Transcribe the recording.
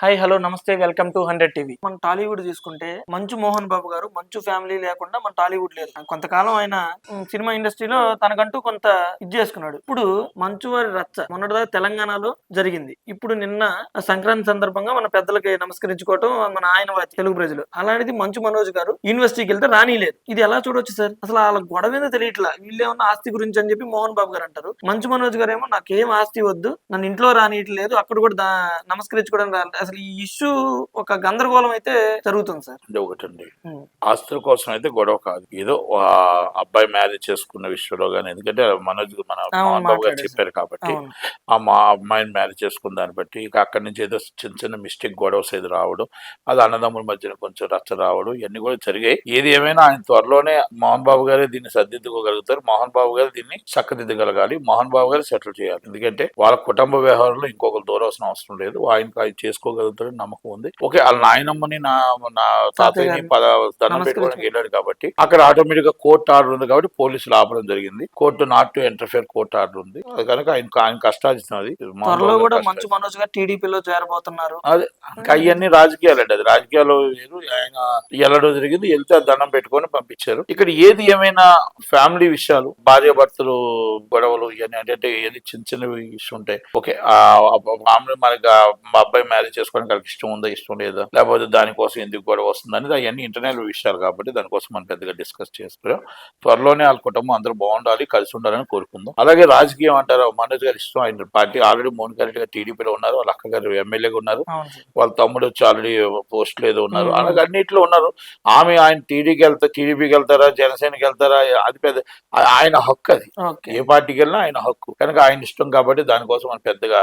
Hi hello నమస్తే welcome to 100 TV. మన టాలీవుడ్ తీసుకుంటే మంచు మోహన్ బాబు గారు మంచు ఫ్యామిలీ లేకుండా మన టాలీవుడ్ లేదు. కొంతకాలం ఆయన సినిమా ఇండస్ట్రీలో తనకంటూ కొంత ఇది చేసుకున్నాడు. ఇప్పుడు మంచు వారి రచ్చ మొన్నటిదాకా తెలంగాణలో జరిగింది. ఇప్పుడు నిన్న సంక్రాంతి సందర్భంగా మన పెద్దలకి నమస్కరించుకోవటం మన ఆయన తెలుగు ప్రజలు. అలాంటిది మంచు మనోజ్ గారు యూనివర్సిటీకి వెళ్తే రానిలేదు. ఇది ఎలా చూడొచ్చు సార్? అసలు వాళ్ళ గొడవ మీద తెలియట్లా. వీళ్ళేమన్నా ఆస్తి గురించి అని చెప్పి మోహన్ బాబు గారు అంటారు. మంచు మనోజ్ గారు ఏమో నాకేం ఆస్తి వద్దు, నన్ను ఇంట్లో రానియట్లేదు, అక్కడ కూడా నమస్కరించుకోవడానికి. అసలు ఈ ఇష్యూ ఒక గందరగోళం అయితే జరుగుతుంది సార్. అంటే ఒకటండి, ఆస్తుల కోసం అయితే గొడవ కాదు, ఏదో అబ్బాయి మ్యారేజ్ చేసుకున్న విషయంలో కానీ, ఎందుకంటే మనోజ్ మన మోహన్ బాబు గారు చెప్పారు కాబట్టి మా అమ్మాయిని మ్యారేజ్ చేసుకున్న దాన్ని బట్టి ఇక అక్కడి నుంచి ఏదో చిన్న చిన్న మిస్టేక్ గొడవస్ ఏది రావడం, అది అన్నదమ్ముల మధ్యన కొంచెం రచ్చ రావడం, ఇవన్నీ కూడా జరిగాయి. ఏది ఏమైనా ఆయన త్వరలోనే మోహన్ బాబు గారే దీన్ని సర్దిద్దుకోగలుగుతారు. మోహన్ బాబు గారు దీన్ని చక్కదిద్దగలగాలి. మోహన్ బాబు గారు సెటిల్ చేయాలి. ఎందుకంటే వాళ్ళ కుటుంబ వ్యవహారంలో ఇంకొకరు దూరవలసిన అవసరం లేదు. ఆయన చేసుకోగలుగుతారు నమ్మకం ఉంది. ఓకే, వాళ్ళ నాయనమ్మని నా తాతయ్యని దండం పెట్టుకోవడానికి వెళ్ళాడు కాబట్టి అక్కడ ఆటోమేటిక్ గా కోర్టు ఆర్డర్ ఉంది కాబట్టి పోలీసులు ఆపడం జరిగింది. Court not to interfere court order ఉంది. అది కనుక ఆయన కష్టార్జితున్నది. మంచు మనోజ్ గారు టీడీపీలో చేరబోతున్నారు. అదే అవన్నీ రాజకీయాలండి. అది రాజకీయాలు వేరు. ఆయన వెళ్ళడం జరిగింది, వెళ్తే దండం పెట్టుకొని పంపించారు. ఇక్కడ ఏది ఏమైనా ఫ్యామిలీ విషయాలు, భార్య భర్తలు గొడవలు ఇవన్నీ అంటే ఏది చిన్న చిన్నవి ఇష్యూ ఉంటాయి. ఓకే, మామూలు మనకి మా అబ్బాయి మ్యారేజ్ చేసుకోవడానికి వాళ్ళకి ఇష్టం ఉందా, ఇష్టం లేదా, లేకపోతే దానికోసం ఎందుకు గొడవ వస్తుంది అనేది అవన్నీ ఇంటర్నల్ విషయాలు కాబట్టి దానికోసం మనం పెద్దగా డిస్కస్ చేసుకున్నాం. త్వరలోనే వాళ్ళ కుటుంబం అందరూ బాగుండాలి, కలిసి ఉండాలని కోరుకుందాం. అలాగే రాజకీయం అంటారు, మనోజ్ గారు ఇష్టం. ఆయన పార్టీ ఆల్రెడీ మోహన్ గారి గారు టీడీపీలో ఉన్నారు, వాళ్ళ అక్క గారు ఎమ్మెల్యేగా ఉన్నారు, వాళ్ళ తమ్ముడు వచ్చి ఆల్రెడీ పోస్టులు ఏదో ఉన్నారు, అలాగే అన్నింటిలో ఉన్నారు. ఆయన టీడీపీకి వెళ్తారా, జనసేనకి వెళ్తారా, అది పెద్ద ఆయన హక్కు. అది ఏ పార్టీకి వెళ్ళినా ఆయన హక్కు. కనుక ఆయన ఇష్టం కాబట్టి దానికోసం మనం పెద్దగా